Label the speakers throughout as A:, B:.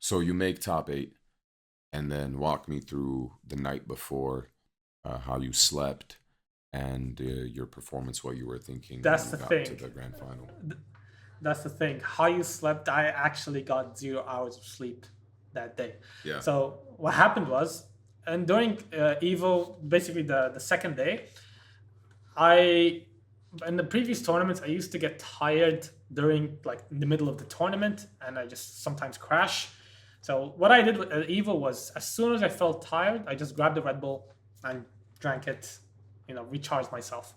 A: So you make top eight, and then walk me through the night before, how you slept, and your performance, what you were thinking when
B: That's
A: you
B: the
A: got to
B: thing.
A: the grand final.
B: That's the thing. How you slept, I actually got 0 hours of sleep that day.
A: Yeah.
B: So what happened was, and during Evo, basically the second day, I in the previous tournaments I used to get tired during like in the middle of the tournament, and I just sometimes crash. So what I did with Evo was as soon as I felt tired, I just grabbed the Red Bull and drank it, recharged myself.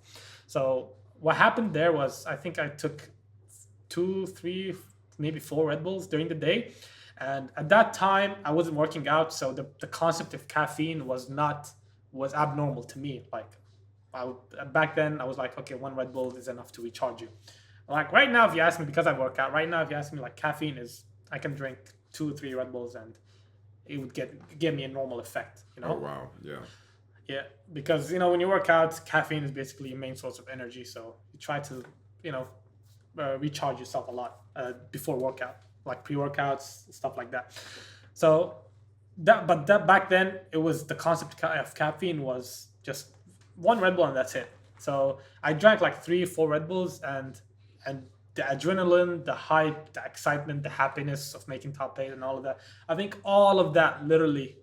B: So what happened there was I think I took two, three, maybe four Red Bulls during the day. And at that time, I wasn't working out, so the concept of caffeine was abnormal to me. Like, I, back then, I was like, okay, one Red Bull is enough to recharge you. Like right now, if you ask me, because I work out, right now, if you ask me, like caffeine is, I can drink 2 or 3 Red Bulls and it would give me a normal effect.
A: Oh wow. Yeah.
B: Yeah, because when you work out, caffeine is basically your main source of energy. So you try to, you know, recharge yourself a lot before workout, like pre-workouts, stuff like that. So but that back then it was the concept of caffeine was just one Red Bull and that's it. So I drank like 3 or 4 Red Bulls and the adrenaline, the hype, the excitement, the happiness of making top eight and all of that. I think all of that literally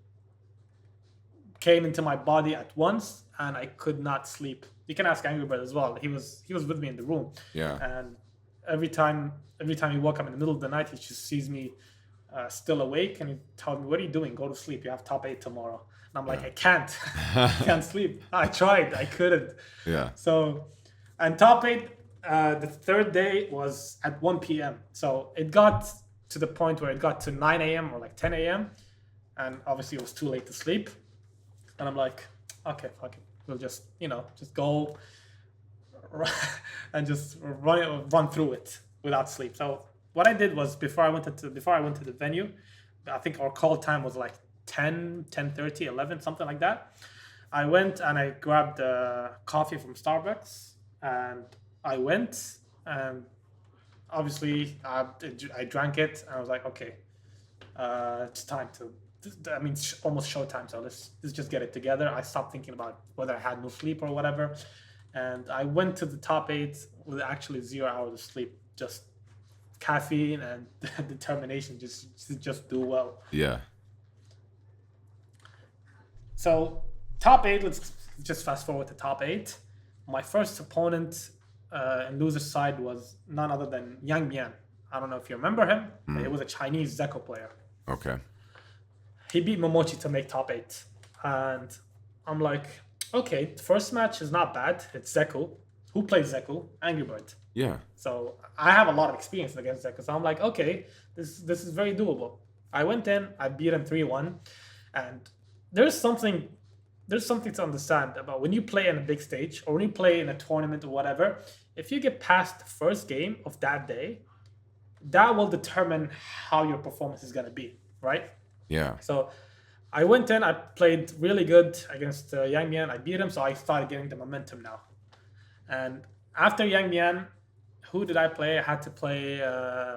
B: came into my body at once and I could not sleep. You can ask Angry Bird as well. He was with me in the room,
A: Yeah.
B: and every time he woke up in the middle of the night, he just sees me still awake and he tells me, "What are you doing? Go to sleep. You have top eight tomorrow." And I'm like, "I can't, I can't sleep. I tried, I couldn't."
A: Yeah.
B: So, and top eight, the third day was at 1 p.m. So it got to the point where it got to 9 a.m. or like 10 a.m. And obviously it was too late to sleep. And I'm like, okay, fuck it. We'll just go and just run through it without sleep. So what I did was before I went to the venue, I think our call time was like 10, 10:30, 11, something like that. I went and I grabbed coffee from Starbucks and I went and obviously I drank it and I was like, okay, it's time to. I mean, it's almost showtime. So let's just get it together. I stopped thinking about whether I had no sleep or whatever, and I went to the top eight with actually 0 hours of sleep, just caffeine and determination, just do well.
A: Yeah.
B: So top eight. Let's just fast forward to top eight. My first opponent in loser side was none other than Yang Mian. I don't know if you remember him. But he was a Chinese Zeko player.
A: Okay.
B: He beat Momochi to make top eight. And I'm like, okay, the first match is not bad. It's Zeku. Who plays Zeku? Angry Bird.
A: Yeah.
B: So I have a lot of experience against Zeku. So I'm like, okay, this is very doable. I went in, I beat him 3-1. And there's something there's something to understand about when you play in a big stage or when you play in a tournament or whatever. If you get past the first game of that day, that will determine how your performance is going to be, right?
A: Yeah.
B: So I went in, I played really good against Yang Mian. I beat him, so I started getting the momentum now. And after Yang Mian, who did I play? I had to play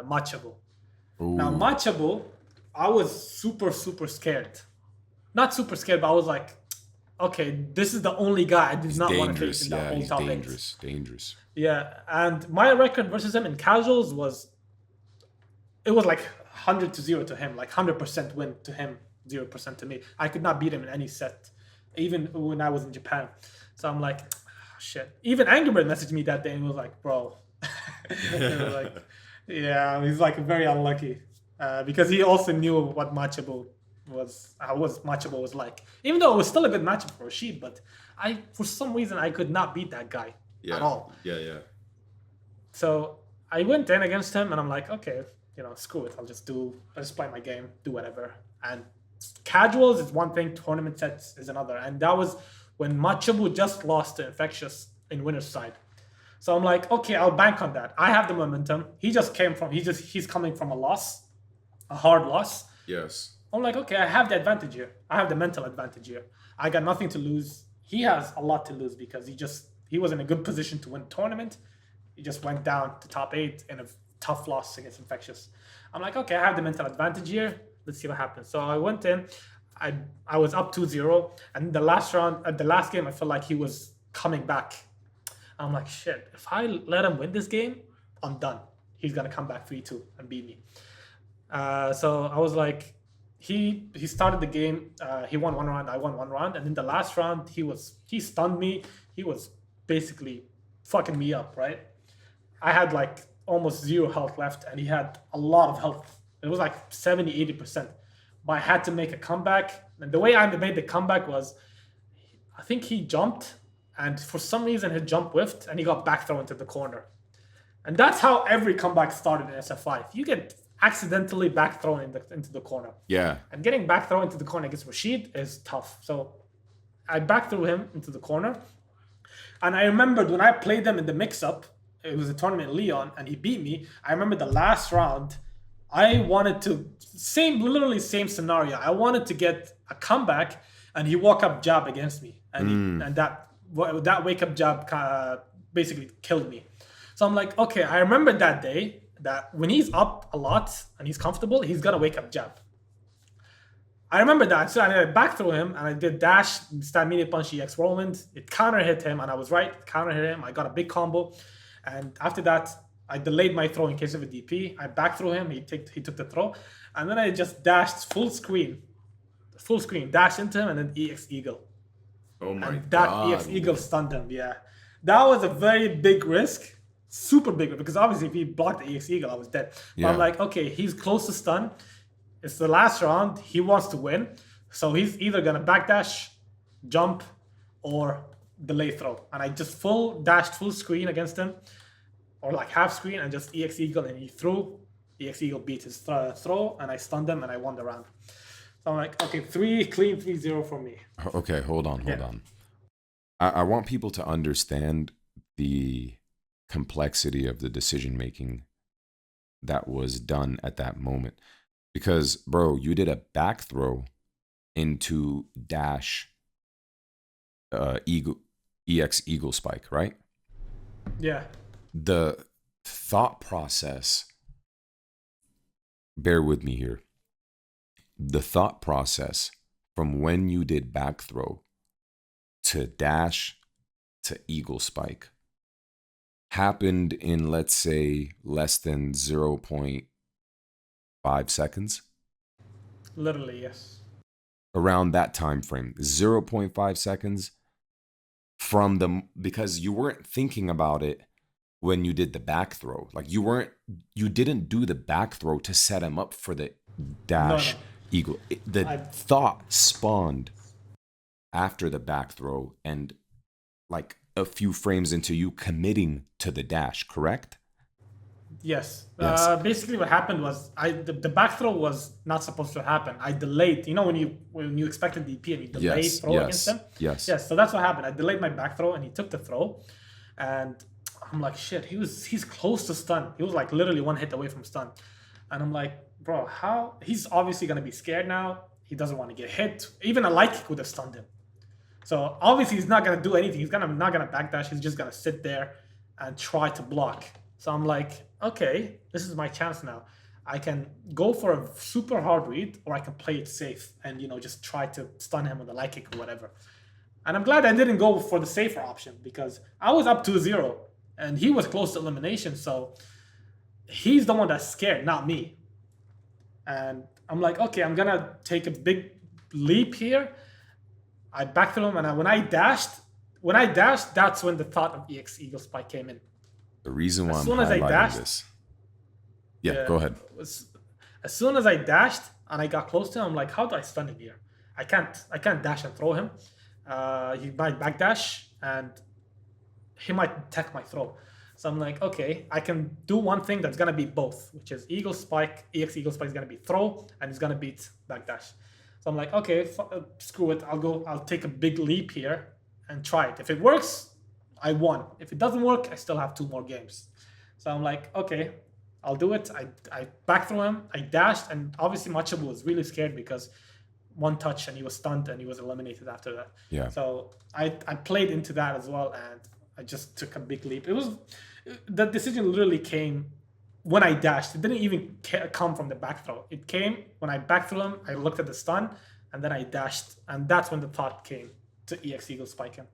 B: Machabu. Now,
A: Ooh.
B: Machabu, I was super, super scared. Not super scared, but I was like, okay, this is the only guy I did not want to face
A: Dangerous.
B: in that
A: Yeah.
B: whole
A: He's
B: top eight.
A: dangerous. Dangerous.
B: Yeah, and my record versus him in casuals was like 100-0 to him, like 100% win to him, 0% to me. I could not beat him in any set, even when I was in Japan. So I'm like, shit. Even Angry Bird messaged me that day and was like, bro. He was like, yeah, he's like very unlucky because he also knew what Machabo Machabo was like. Even though it was still a good matchup for Rashid, but for some reason I could not beat that guy at
A: Yeah.
B: all.
A: Yeah. Yeah.
B: So I went in against him and I'm like, okay, screw it. I'll just play my game, do whatever. And casuals is one thing, tournament sets is another. And that was when Machabu just lost to Infectious in winner's side. So I'm like, okay, I'll bank on that. I have the momentum. He's coming from a hard loss.
A: Yes.
B: I'm like, okay, I have the advantage here. I have the mental advantage here. I got nothing to lose. He has a lot to lose because he was in a good position to win the tournament. He just went down to top eight in a tough loss against Infectious. I'm like, okay, I have the mental advantage here. let's see what happens. So I went in, I was up 2-0, and the last round, at the last game, I felt like he was coming back. I'm like, shit, if I let him win this game, I'm done. He's gonna come back 3-2 and beat me. So I was like, he started the game. He won one round. I won one round, and in the last round, he stunned me. He was basically fucking me up. Right? I had like almost zero health left, and he had a lot of health. It was like 70, 80%. But I had to make a comeback, and the way I made the comeback was, I think he jumped, and for some reason his jump whiffed, and he got back thrown into the corner. And that's how every comeback started in SF5. You get accidentally back thrown into the corner.
A: Yeah.
B: And getting back thrown into the corner against Rashid is tough. So I back threw him into the corner. And I remembered when I played them in the mix-up, it was a tournament in Leon, and he beat me. I remember the last round, I wanted to, literally same scenario. I wanted to get a comeback, and he walk up jab against me. And that wake up jab basically killed me. So I'm like, okay, I remember that day that when he's up a lot and he's comfortable, he's gonna wake up jab. I remember that. So I back through him and I did dash, stand media punch, EX whirlwind. It counter hit him and I was right. Counter hit him. I got a big combo. And after that, I delayed my throw in case of a DP. I back through him. He took the throw. And then I just dashed full screen, dash into him and then EX Eagle.
A: Oh my
B: and that
A: God.
B: EX Eagle stunned him. Yeah. That was a very big risk. Super big, because obviously if he blocked the EX Eagle, I was dead. But I'm like, okay, he's close to stun. It's the last round. He wants to win. So he's either going to backdash, jump, or delay throw. And I just dashed full screen against him, or like half screen, and just EX Eagle, and he threw. EX Eagle beat his throw, and I stunned him, and I won the round. So I'm like, okay, clean 3-0 for me.
A: Okay, hold on. I want people to understand the complexity of the decision making that was done at that moment, because bro, you did a back throw into dash EX Eagle spike, right?
B: Yeah.
A: The thought process, bear with me here, the thought process from when you did back throw to dash to Eagle spike happened in, let's say, less than 0.5 seconds.
B: Literally, yes.
A: Around that time frame, 0.5 seconds because you weren't thinking about it when you did the back throw. Like you didn't do the back throw to set him up for the dash Eagle. Thought spawned after the back throw and like a few frames into you committing to the dash, correct?
B: Yes. Basically, what happened was the back throw was not supposed to happen. I delayed. You know when you expected DP and you delayed throw against him.
A: Yes.
B: So that's what happened. I delayed my back throw and he took the throw, and I'm like, shit. He's close to stun. He was like literally one hit away from stun, and I'm like, bro, how? He's obviously gonna be scared now. He doesn't want to get hit. Even a light kick would have stunned him. So obviously he's not gonna do anything. He's not gonna backdash. He's just gonna sit there and try to block. So I'm like, okay, this is my chance now. I can go for a super hard read, or I can play it safe and just try to stun him with a light kick or whatever. And I'm glad I didn't go for the safer option, because I was up 2-0 and he was close to elimination. So he's the one that's scared, not me. And I'm like, okay, I'm gonna take a big leap here. I backed him, and when I dashed, that's when the thought of EX Eagle Spike came in.
A: The reason why I'm highlighting this. Yeah, go ahead.
B: As soon as I dashed and I got close to him, I'm like, how do I stun him here? I can't dash and throw him. He might backdash and he might tech my throw. So I'm like, okay, I can do one thing that's gonna beat both, which is Eagle Spike. EX Eagle Spike is gonna beat throw, and it's gonna beat backdash. So I'm like, okay, screw it. I'll take a big leap here and try it. If it works, I won. If it doesn't work, I still have 2 more games. So I'm like, okay, I'll do it. I back through him. I dashed, and obviously Machabu was really scared because one touch and he was stunned and he was eliminated after that.
A: Yeah.
B: So I played into that as well, and I just took a big leap. The decision literally came when I dashed. It didn't even come from the back throw. It came when I back threw him, I looked at the stun, and then I dashed. And that's when the thought came to EX Eagle spike him.